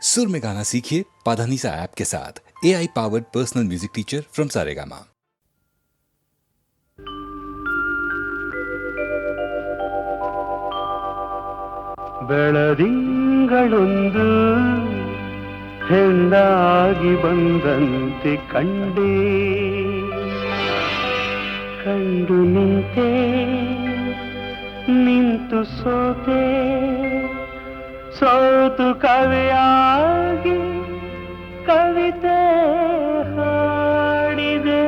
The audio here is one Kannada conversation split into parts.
सुर में गाना सीखिए पाधानीसा ऐप के साथ। AI powered personal music teacher from Saregama. ಬೆಳದಿಂಗಳೊಂದು ಹೆಣ್ಣಾಗಿ ಬಂದಂತೆ ಕಂಡೆ, ಕಂಡು ನಿಂತೆ ನಿಂತು ಸೋತೆ, ಸೋತು ಕವಿಯಾಗಿ ಕವಿತೆ ಹಾಡಿದೆ.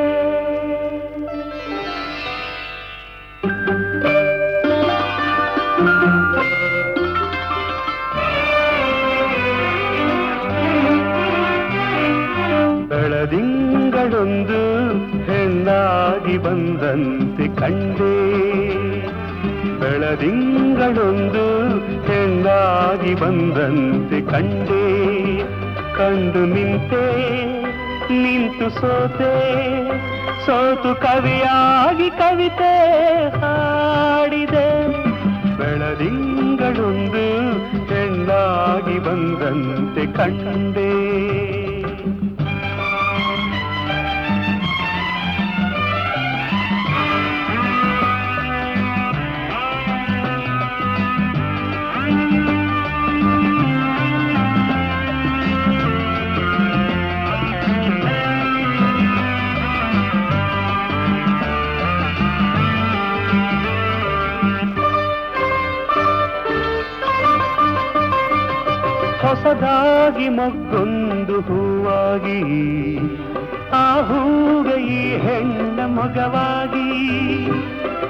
ಬೆಳದಿಂಗಳೊಂದು ಹೆಣ್ಣಾಗಿ ಬಂದಂತೆ ಕಂಡೆ, ಬೆಳದಿಂಗಳೊಂದು ಹೆಣ್ಣಾಗಿ ಬಂದಂತೆ ಕಂಡೆ, ಕಂಡು ನಿಂತೆ ನಿಂತು ಸೋತೆ, ಸೋತು ಕವಿಯಾಗಿ ಕವಿತೆ ಹಾಡಿದೆ. ಬೆಳದಿಂಗಳೊಂದು ಹೆಣ್ಣಾಗಿ ಬಂದಂತೆ ಕಂಡೆ. ಹೊಸದಾಗಿ ಮೊಗ್ಗೊಂದು ಹೂವಾಗಿ, ಆ ಹೂಗೆ ಈ ಹೆಣ್ಣ ಮೊಗವಾಗಿ,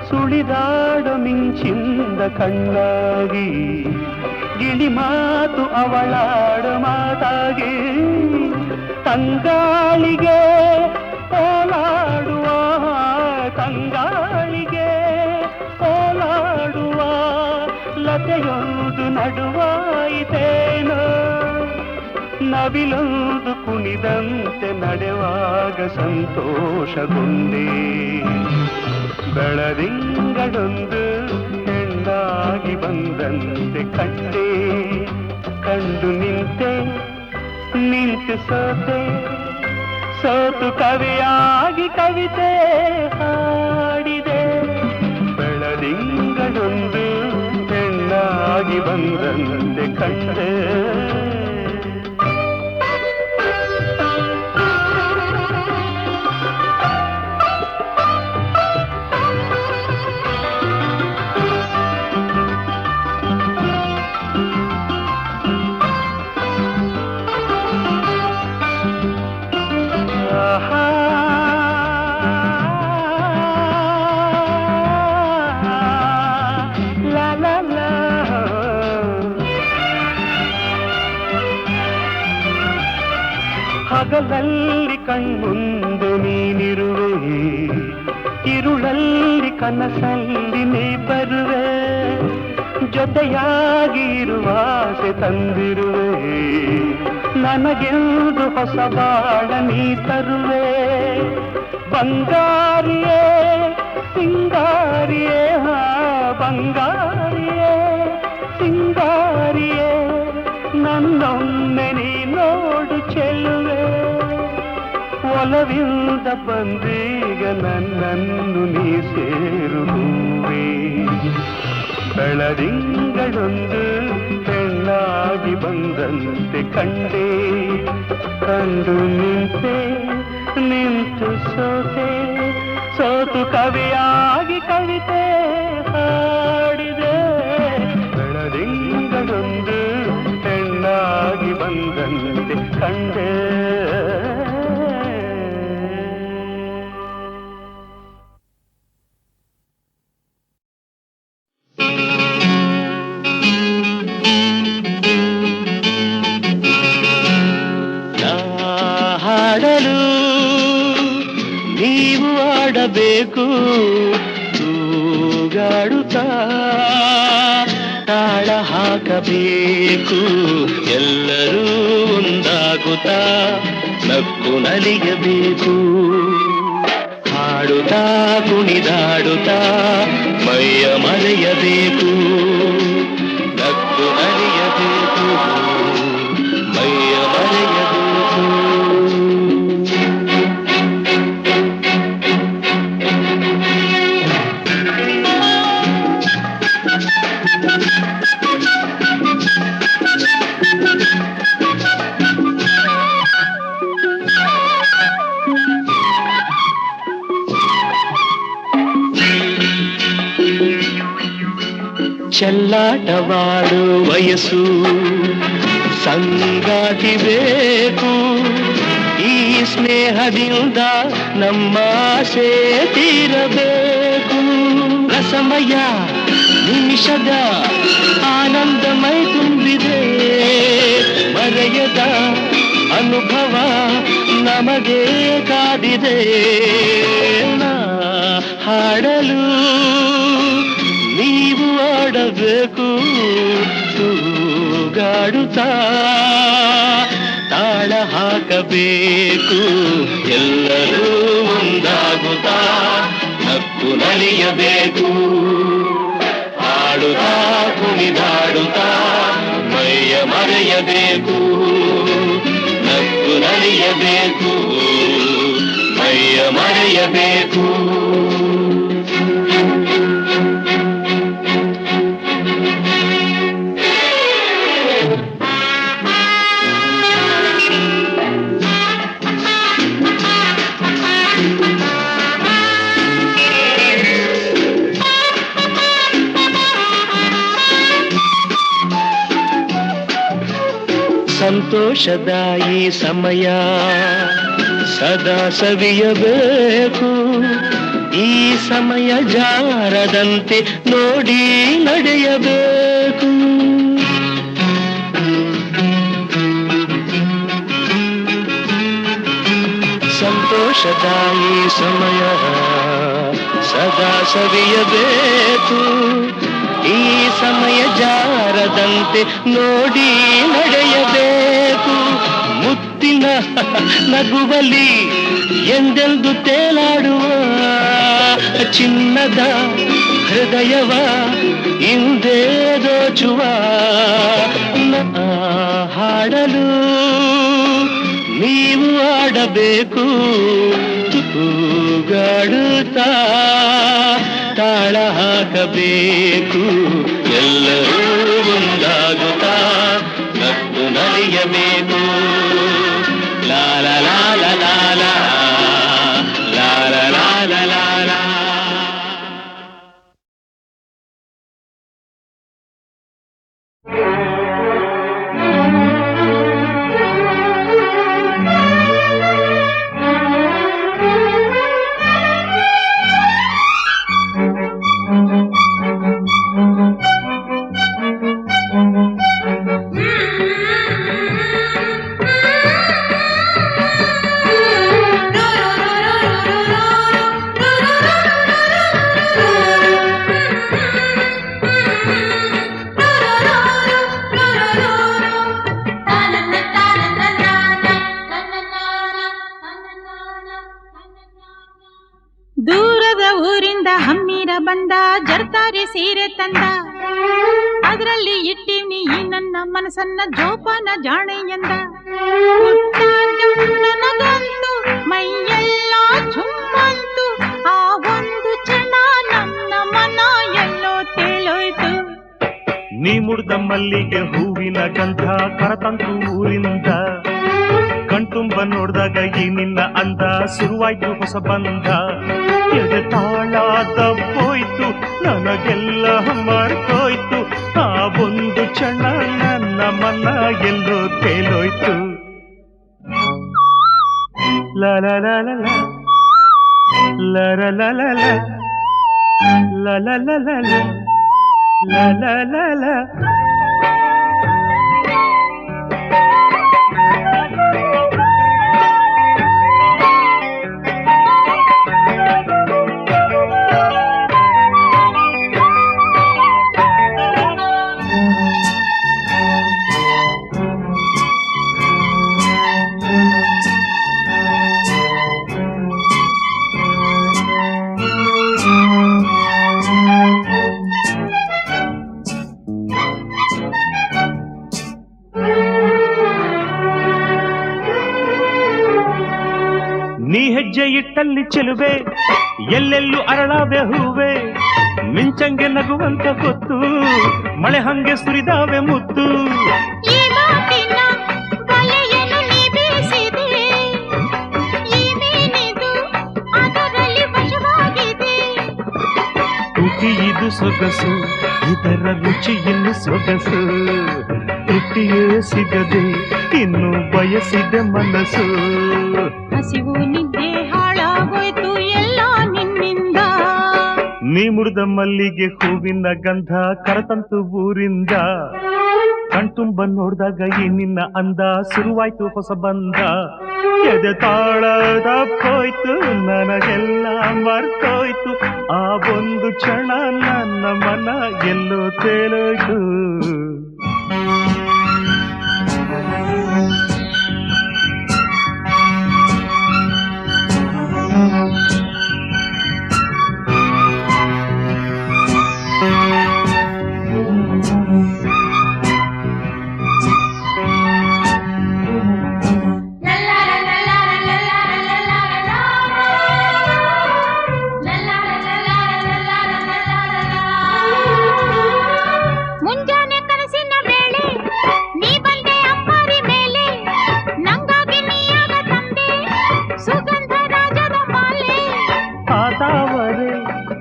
ಸುಳಿದಾಡೋ ಮಿಂಚಿಂದ ಕಣ್ಣಾಗಿ, ಗಿಳಿ ಮಾತು ಅವಳಾಡ ಮಾತಾಗಿ, ತಂಗಾಳಿಗೆ ಓಲಾಡುವ, ತಂಗಾಳಿಗೆ ಓಲಾಡುವ ಲತೆಯೊಂದು ನಡುವಾಯಿತೇನೋ, ನವಿಲೊಂದು ಕುಣಿದಂತೆ ನಡೆವಾಗ ಸಂತೋಷಗೊಂಡೆ. ಬೆಳದಿಂಗಳೊಂದು ಹೆಣ್ಣಾಗಿ ಬಂದಂತೆ ಕಂಡೆ, ಕಂಡು ನಿಂತೆ ನಿಂತು ಸೋತೆ, ಸೋತು ಕವಿಯಾಗಿ ಕವಿತೆ ಹಾಡಿದೆ. ಬೆಳದಿಂಗಳೊಂದು ಹೆಣ್ಣಾಗಿ ಬಂದಂತೆ ಕಂಡೆ. ಹಗಲಲ್ಲಿ ಕಣ್ಮುಂದೆ ನೀನಿರುವೆ, ಇರುಳಲ್ಲಿ ಕನಸಲ್ಲಿ ನೀ ಬರುವೆ, ಜೊತೆಯಾಗಿ ಇರುವಾಸೆ ತಂದಿರುವೆ, ನನಗೆಂದು ಹೊಸ ಬಾಳ ನೀ ತರುವೆ. ಬಂಗಾರಿಯೇ ಸಿಂಗಾರಿಯೇ, ಬಂಗಾರಿಯೇ ಸಿಂಗಾರಿಯೇ, ನನ್ನೊಮ್ಮೆ ನೀ ನೋಡು ಚೆಲುವೆ. ಒಲವಿಂದ ಬಂದೀಗ ನನ್ನನ್ನು ನೀ ಸೇರುವೆ. ಬೆಳದಿಂಗಳೊಂದು ಹೆಣ್ಣಾಗಿ ಬಂದಂತೆ ಕಂಡೆ, ಕಂಡು ನಿಂತೆ ನಿಂತು ಸೋತೆ, ಸೋತು ಕವಿಯಾಗಿ ಕವಿತೆ ಹಾಡಿದೆ. ಬೆಳದಿಂಗಳೊಂದು ಹೆಣ್ಣಾಗಿ ಬಂದಂತೆ ಕಂಡೆ. ಹಾಡಲು ನೀವು ಆಡಬೇಕು, ತೂಗಾಡುತ್ತಾ ತಾಳ ಹಾಕಬೇಕು, ಎಲ್ಲರೂ ಒಂದಾಗುತ್ತಾ ನಕ್ಕು ನಲಿಯಬೇಕು. ಹಾಡುತ್ತಾ ಕುಣಿದಾಡುತ್ತಾ ಮೈಯ ಮರೆಯಬೇಕು, ನಕ್ಕು ನಲಿಯಬೇಕು, ಮೈ ಚೆಲ್ಲಾಟವಾಡು ವಯಸ್ಸು ಸಂಗಾತಿ ಬೇಕು ಈ ಸ್ನೇಹದಿಂದ ನಮ್ಮ ಆಸೆ ತೀರಬೇಕು ರಸಮಯ ನಿಮಿಷದ ಆನಂದಮೈ ತುಂಬಿದೆ ಮರೆಯದ ಅನುಭವ ನಮಗೆ ಕಾದಿದೆ ನಾ ಹಾಡಲು ನೀವು ಆಡಬೇಕು ತೂಗಾಡುತ್ತಾ ತಾಳ ಹಾಕಬೇಕು ಎಲ್ಲರೂ ಒಂದಾಗುತ್ತಾ ನಕ್ಕು ನಲಿಯಬೇಕು ಹಾಡುತ್ತಾ ಕುಣಿದಾಡುತ್ತಾ ಮೈಯ ಮರೆಯಬೇಕು ನಕ್ಕು ನಲಿಯಬೇಕು ಮೈಯ ಮರೆಯಬೇಕು ಸಂತೋಷದ ಈ ಸಮಯ ಸದಾ ಸವಿಯಬೇಕು ಈ ಸಮಯ ಜಾರದಂತೆ ನೋಡಿ ನಡೆಯಬೇಕು ಸಂತೋಷದ ಈ ಸಮಯ ಸದಾ ಸವಿಯಬೇಕು ಈ ಸಮಯ ಜಾರದಂತೆ ನೋಡಿ ನಡೆಯಬೇಕು ಮುತ್ತಿನ ನಗುವಲಿ ಎಂದೆಂದು ತೇಲಾಡುವ ಚಿನ್ನದ ಹೃದಯವ ಹಿಂದೆ ದೋಚುವ ಹಾಡಲು ನೀವು ಆಡಬೇಕು ತೂಗಾಡುತ್ತಾ ತಾಳ ಹಾಕಬೇಕು ಎಲ್ಲರೂ ಒಂದಾಗುತ್ತಾ ನಕ್ಕು ನಲಿಯಬೇಕು ಲಾಲ ಲಾಲ ಲಾಲ ಲಾಲ ಲಾಲ ಲಾಲ ದೂರದ ಊರಿಂದ ಹಮ್ಮಿರ ಬಂದ ಜರ್ತಾರಿ ಸೀರೆ ತಂದ ಅದರಲ್ಲಿ ಇಟ್ಟಿವ್ನಿ ಈ ನನ್ನ ಮನಸ್ಸನ್ನ ಜೋಪಾನ ಜಾಣೆ ಎಂದ ನನಗಂತೂ ಮೈಯೆಲ್ಲ ಝುಮ್ಮಂತು ಆ ಒಂದು ಕ್ಷಣ ನನ್ನ ಮನ ಎಲ್ಲೋ ತೇಲೋಯ್ತು ನೀ ಮುಡ್ದ ಮಲ್ಲಿಗೆ ಹೂವಿನ ಗಂಧ ಕರತಂತು ಊರಿಂದ ಕಣ್ತುಂಬ ನೋಡ್ದಾಗ ಈ ನಿನ್ನ ಅಂದ ಶುರುವಾಯ್ತು ಹೊಸ ಬಂಧ ಎದೆ ತಾಳ ದಬ್ಬೋಯ್ತು ನನಗೆಲ್ಲ ಮರ್ತೋಯ್ತು ಆ ಒಂದು ಕ್ಷಣ ನನ್ನ ಮನ ಎಲ್ಲೋ ತೇಲೋಯ್ತು ಲಲ ಲಲ ಲಲ ಲಲ ಲಲ ಲಲ ಲಲ ನೀ ಹೆಜ್ಜೆ ಇಟ್ಟಲ್ಲಿ ಚೆಲುವೆ ಎಲ್ಲೆಲ್ಲೂ ಅರಳಾವೆ ಹೂವೆ ಮಿಂಚಂಗೆ ನಗುವಂತ ಗೊತ್ತು ಮಳೆ ಹಂಗೆ ಸುರಿದಾವೆ ಮುತ್ತು ಈ ಮಾತಿನ ಬಲೆಯನ್ನು ನೀ ಬೀಸಿದೆ ಈ ಮೀನಿದು ಅದರಲ್ಲಿ ವಶವಾಗಿದೆ ತುಟಿ ಇದು ಸೊಗಸು ಇದರ ರುಚಿ ಇನ್ನು ಸೊಗಸು ತೃಪ್ತಿಯೇ ಸಿಗದೆ ಇನ್ನು ಬಯಸಿದೆ ಮನಸ್ಸು. ಹಸಿವು ನಿದ್ದೆ ಹಾಳಾಗೋಯ್ತು ಎಲ್ಲ ನಿನ್ನಿಂದ. ನೀ ಮುಡಿದ ಮಲ್ಲಿಗೆ ಹೂವಿನ ಗಂಧ ಕರತಂತು ಊರಿಂದ. ಕಣ್ತುಂಬ ನೋಡ್ದಾಗ ಈ ನಿನ್ನ ಅಂದ ಶುರುವಾಯ್ತು ಹೊಸ ಬಂದ. ಎದೆ ತಾಳದಕ್ಕೋಯ್ತು ನನಗೆಲ್ಲ ಮರ್ತೋಯ್ತು. ಆ ಒಂದು ಕ್ಷಣ ನನ್ನ ಮನ ಎಲ್ಲೋ ತೇಲೋಯ್ತು. ಮುಂಜಾನೆ ಕನಸಿನ ವೇಳೆ ನೀ ಬಂದೆ ಅಪ್ಪಾರಿ ಮೇಲೆ. ನಂಗಾಗಿ ನೀಯಾಗ ತಂದೆ ಸುಗಂಧ ರಾಜದ ಮಾಲೆ. ಆತಾವರೆ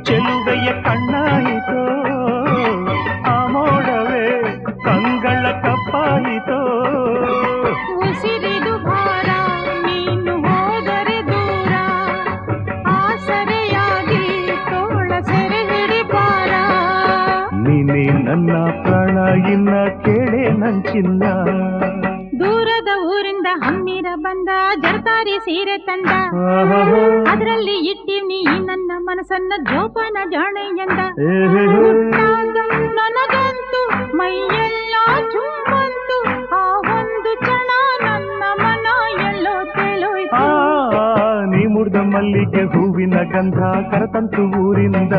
ಚೆಲುವೆಯ ಕಣ್ಣಾಯಿತೋ, ಆ ಮೋಡವೇ ಕಂಗಳ ಕಪ್ಪಾಯಿತೋ. ಉಸಿರಿದು ಭಾರ ನೀನು ಹೋದರೆ ದೂರ. ಆಸರೆಯಾಗಿ ತೋಳ ಸೆರೆ ಹಿಡಿಬಾರ. ನೀನೇ ನನ್ನ ಪ್ರಾಣ ಇನ್ನ ಕೇಳೆ ನಂಚಿನ್ನ. ದೂರದ ಊರಿಂದ ಹಮ್ಮಿರ ಬಂದ ಜರ್ತಾರಿ ಸೀರೆ ತಂದ. ಅದರಲ್ಲಿ ಇಟ್ಟಿವ್ನಿ ನನ್ನ ಮನಸ್ಸನ್ನ ಜೋಪಾನ ಜಾಣೆ ಎಂದ. ಹುಟ್ಟಾಗ ನನಗಂತೂ ಮೈಯೆಲ್ಲ ಚುಮ್ಮಂತು. ಆ ಒಂದು ಕ್ಷಣ ನನ್ನ ಮನ ಎಲ್ಲೋ ತೇಲೋಯ್ತು. ನೀ ಮುಡ್ದ ಮಲ್ಲಿಗೆ ಹೂವಿನ ಗಂಧ ಕರತಂತು ಊರಿಂದ.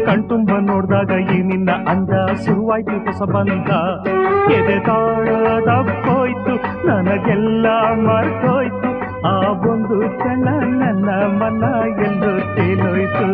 ಕಣ್ತುಂಬ ನೋಡ್ದಾಗ ಈ ನಿನ್ನ ಅಂದ ಶುರುವಾಯ್ತು ಹೊಸ ಬಂದ. ಎದೆ ತಾಳದಕ್ಕೋಯ್ತು ನನಗೆಲ್ಲ ಮರ್ತೋಯ್ತು. ಆ ಒಂದು ಕ್ಷಣ ನನ್ನ ಮನ ಎಲ್ಲೋ ತೇಲೋಯ್ತು.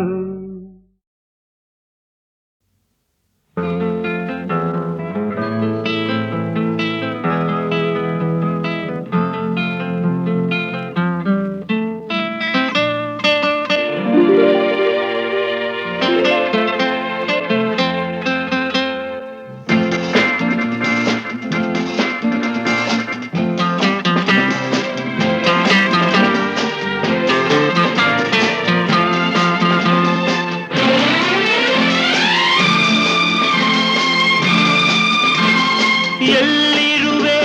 ಎಲ್ಲಿರುವೆ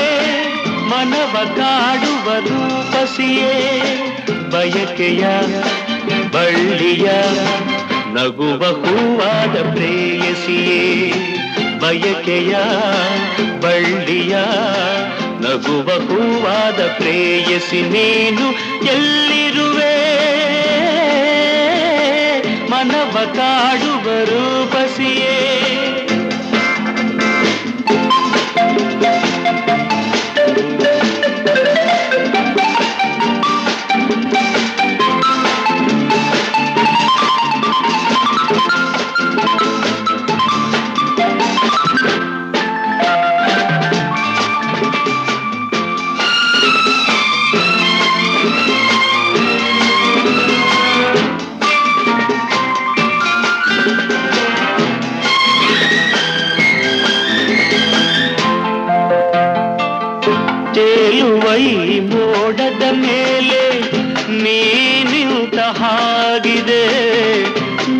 ಮನವ ಕಾಡುವ ರೂಪಸಿಯೇ. ಬಯಕೆಯ ಬಳ್ಳಿಯ ನಗುವ ಹೂವಾದ ಪ್ರೇಯಸಿಯೇ. ಬಯಕೆಯ ಬಳ್ಳಿಯ ನಗುವ ಹೂವಾದ ಪ್ರೇಯಸಿ ನೀನು. ಎಲ್ಲಿರುವೆ ಮನವ ಕಾಡುವ ರೂಪಸಿಯೇ. ತೇಲುವೈ ಮೋಡದ ಮೇಲೆ ನೀ ನಿಂತ ಹಾಗಿದೆ.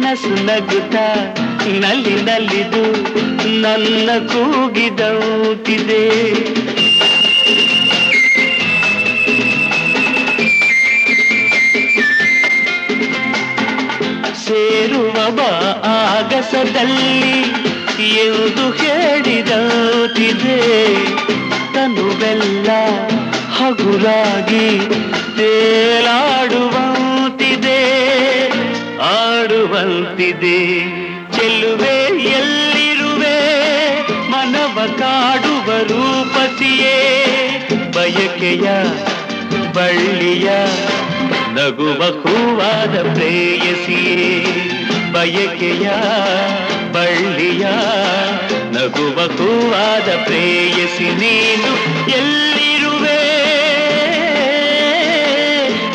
ನಸು ನಗುತ್ತ ನಲ್ಲಿ ನಲಿದು ನನ್ನ ಕೂಗಿದಂತಿದೆ. ಸೇರುವ ಬಾ ಆಗಸದಲ್ಲಿ ಎಂದು ಹೇಳಿದಂತಿದೆ. ತನುವೆಲ್ಲ ಹಗುರಾಗಿ ತೇಲಾಡುವಂತಿದೆ, ಆಡುವಂತಿದೆ. ಚೆಲ್ಲುವೆ ಎಲ್ಲಿರುವೆ ಮನವ ಕಾಡುವ ರೂಪಸಿಯೇ. ಬಯಕೆಯ ಬಳ್ಳಿಯ ನಗುವ ಹೂವಾದ ಪ್ರೇಯಸಿಯೇ. ಬಯಕೆಯ ಬಳ್ಳಿಯ ನಗುವ ಹೂವಾದ ಪ್ರೇಯಸಿ ನೀನು. ಎಲ್ಲಿರುವೆ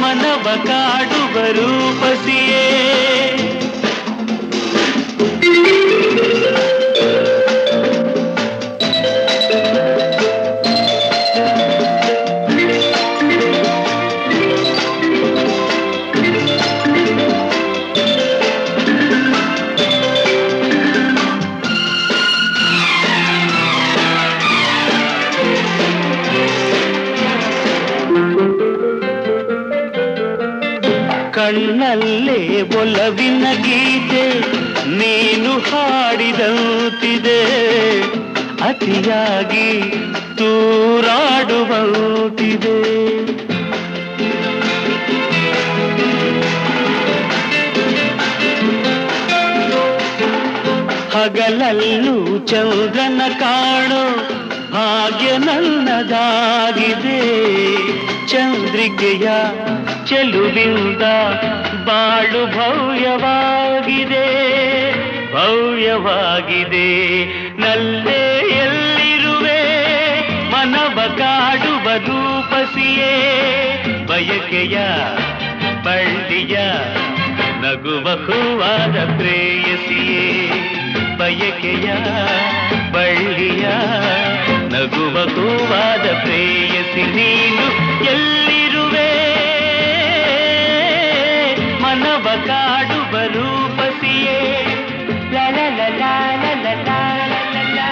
ಮನವ ಕಾಡುವ ರೂಪಸಿಯೇ. ಕಣ್ಣಲ್ಲೇ ಒಲವಿನ ಗೀತೆ ನೀನು ಹಾಡಿದಂತಿದೆ, ಅತಿಯಾಗಿ ತೂರಾಡುವಂತಿದೆ. ಹಗಲಲ್ಲೂ ಚಂದ್ರನ ಕಾಣೋ ಭಾಗ್ಯ ನನ್ನದಾಗಿದೆ, ಚಂದ್ರಿಕೆಯ ಚೆಲುವಿಂದ ಬಾಳು ಭವ್ಯವಾಗಿದೆ, ಭವ್ಯವಾಗಿದೆ. ನಲ್ಲೇ ಎಲ್ಲಿರುವೆ ಮನವ ಕಾಡುವ ರೂಪಸಿಯೇ, ಬಯಕೆಯ ಬಳ್ಳಿಯ ನಗುವ ಹೂವಾದ ಪ್ರೇಯಸಿಯೇ, ಬಯಕೆಯ ಬಳ್ಳಿಯ ನಗುವ ಹೂವಾದ ಪ್ರೇಯಸಿ ನೀನು ಎಲ್ಲಿರುವೆ ಮನವ ಕಾಡುವ ರೂಪಸಿಯೇ. ಲಾ ಲಾ ಲಾ ಲಾ ಲಾ ಲಾ ಲಾ ಲಾ ಲಾ.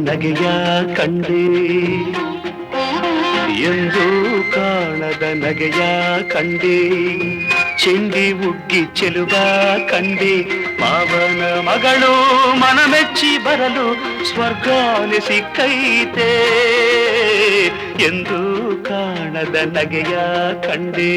ನಗೆಯ ಕಂಡೆ ಎಂದು ಕಾಣದ ನಗೆಯ ಕಂಡೆ, ಚೆಂಡಿ ಉಗ್ಗಿ ಚೆಲುವ ಕಂಡೆ, ಪಾವನ ಮಗಳು ಮನಮೆಚ್ಚಿ ಬರಲು ಸ್ವರ್ಗಾನೆ ಸಿಕ್ಕೈತೆ ಎಂದು ಕಾಣದ ನಗೆಯ ಕಂಡೆ.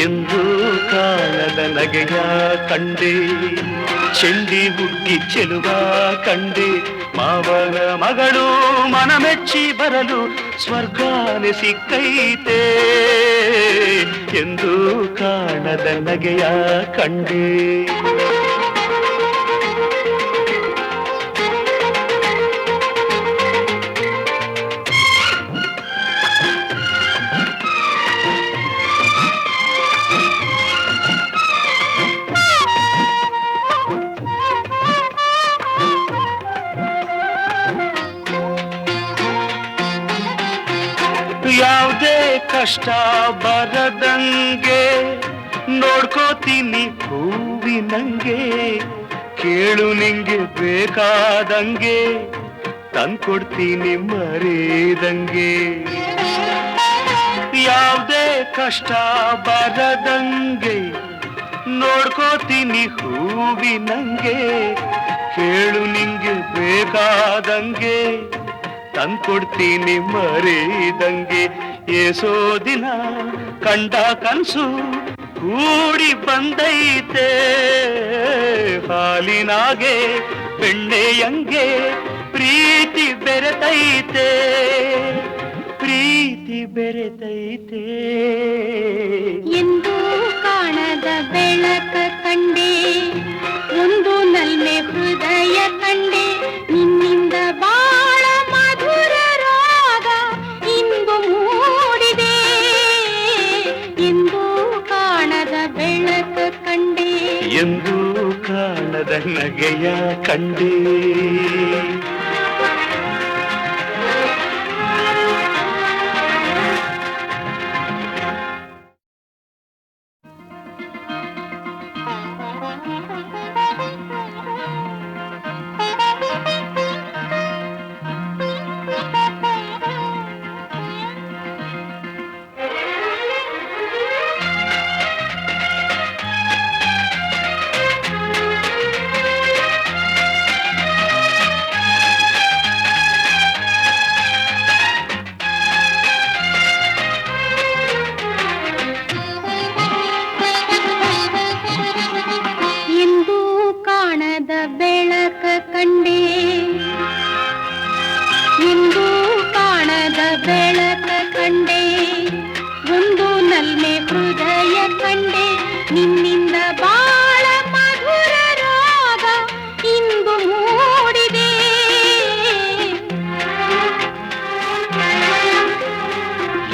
ಎಂದು ಕಾಲದ ನಗೆಯ ಕಂಡೆ, ಚೆಂಡಿ ಹುಗ್ಗಿ ಚೆಲುವ ಕಂಡೆ, ಮಾವನ ಮಗಳು ಮನಮೆಚ್ಚಿ ಬರಲು ಸ್ವರ್ಗಾನೆ ಸಿಕ್ಕೈತೆ ಎಂದು ಕಾಣದ ನಗೆಯ ಕಂಡೆ. ಯಾವುದೇ ಕಷ್ಟ ಬರದಂಗೆ ನೋಡ್ಕೋತೀನಿ ಹೂವಿನಂಗೆ, ಕೇಳು ನಿಂಗೆ ಬೇಕಾದಂಗೆ ತಂದ್ಕೊಡ್ತೀನಿ ಮರೆದಂಗೆ. ಯಾವುದೇ ಕಷ್ಟ ಬರದಂಗೆ ನೋಡ್ಕೋತೀನಿ ಹೂವಿನಂಗೆ ಕೇಳು ನಿಂಗೆ ಬೇಕಾದಂಗೆ ತಂದ್ಕೊಡ್ತೀನಿ ಮರೀದಂಗೆ ಏಸೋ ದಿನ ಕಂಡ ಕನ್ಸು ಕೂಡಿ ಬಂದೈತೆ ಹಾಲಿನಾಗೆ ಬೆಣ್ಣೆಯಂಗೆ ಪ್ರೀತಿ ಬೆರೆತೈತೆ ಪ್ರೀತಿ ಬೆರೆತೈತೆ ಎಂದು ಕಾಣದ ಬೆಳಕ ಕಂಡೆ ಒಂದು ನಲ್ಮೆ ಹೃದಯ ಕಂಡೆ ನಿನ್ನಿಂದ ಬಾಳ ಮಧುರ ರಾಗ ಇಂದು ಮೂಡಿದೆ ಎಂದು ಕಾಣದ ಬೆಳಕ ಕಂಡೆ ಎಂದು ಕಾಣದ ನಗೆಯ ಕಂಡೆ ನಿನ್ನಿಂದ ಬಾಳ ಮಧುರ ರಾಗ ಇಂದು ಮೂಡಿದೆ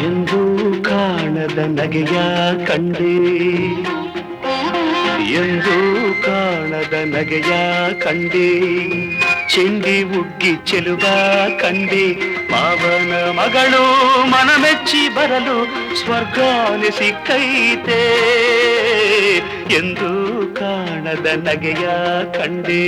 ಎಂದು ಕಾಣದ ನಗೆಯ ಕಂಡೆ ಎಂದು ಕಾಣದ ನಗೆಯ ಕಂಡೆ ಚೆಂಡಿ ಉಗ್ಗಿ ಚೆಲುವ ಕಂಡೆ ಮಾವನ ಮಗಳು ಮನಮೆಚ್ಚಿ ಬರಲು ಸ್ವರ್ಗಾನೆ ಸಿಕ್ಕೈತೆ ಎಂದು ಕಾಣದ ನಗೆಯ ಕಂಡೆ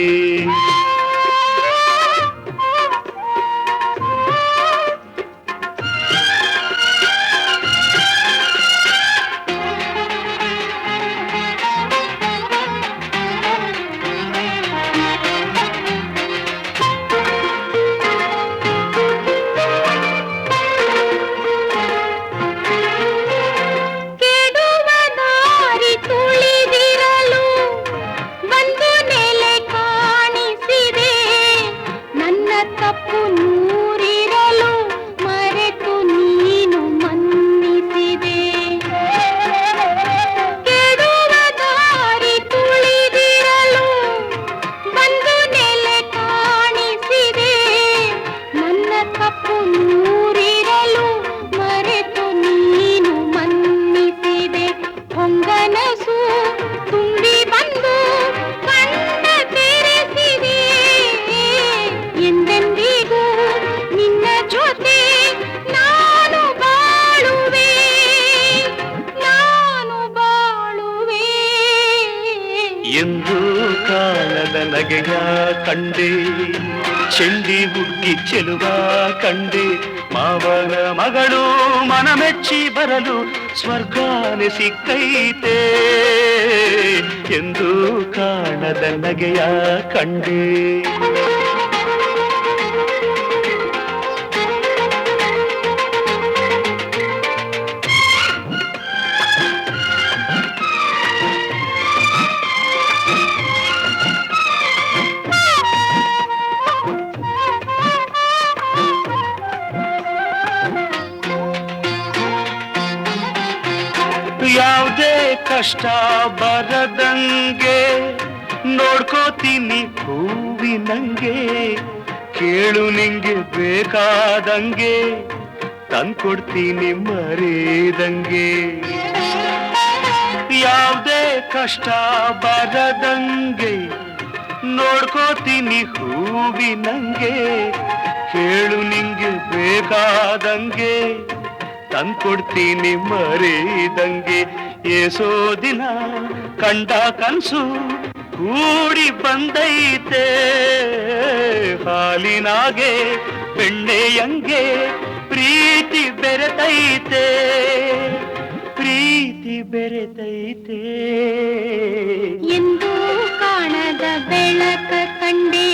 ಎಂದು ಕಾಣದ ನಗೆಯ ಕಂಡೆ ಚೆಂಡಿ ಹುಡುಗಿ ಚೆಲುವ ಕಂಡೆ ಮಾವನ ಮಗಳು ಮನಮೆಚ್ಚಿ ಬರಲು ಸ್ವರ್ಗಾನೆ ಸಿಕ್ಕೈತೆ ಎಂದು ಕಾಣದ ನಗೆಯ ಕಂಡೆ ಯಾವುದೇ ಕಷ್ಟ ಬರದಂಗೆ ನೋಡ್ಕೋತೀನಿ ಹೂವಿನಂಗೆ ಕೇಳು ನಿಂಗೆ ಬೇಕಾದಂಗೆ ತಂದ್ಕೊಡ್ತೀನಿ ಮರೆದಂಗೆ ಯಾವುದೇ ಕಷ್ಟ ಬರದಂಗೆ ನೋಡ್ಕೋತೀನಿ ಹೂವಿನಂಗೆ ಕೇಳು ನಿಂಗೆ ಬೇಕಾದಂಗೆ ತಂದ್ಕೊಡ್ತೀನಿ ಮರೆದಂಗೆ ಏಸೋ ದಿನ ಕಂಡ ಕನ್ಸು ಕೂಡಿ ಬಂದೈತೆ ಹಾಲಿನಾಗೆ ಬೆಣ್ಣೆಯಂಗೆ ಪ್ರೀತಿ ಬೆರೆತೈತೆ ಪ್ರೀತಿ ಬೆರೆತೈತೆ ಎಂದು ಕಾಣದ ಬೆಳಕ ಕಂಡೆ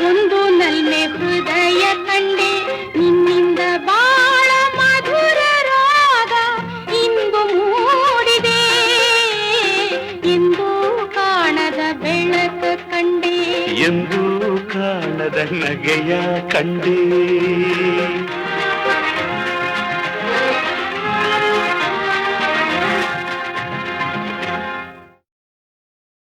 ಒಂದು ನಲ್ಮೆ ಹೃದಯ ಕಂಡೆ ನಿನ್ನಿಂದ ಬಾಳ ಮಧುರ ರಾಗ ಇಂದು ಮೂಡಿದೆ ಎಂದು ಕಾಣದ ಬೆಳಕ ಕಂಡೆ ಎಂದು ಕಾಣದ ನಗೆಯ ಕಂಡೆ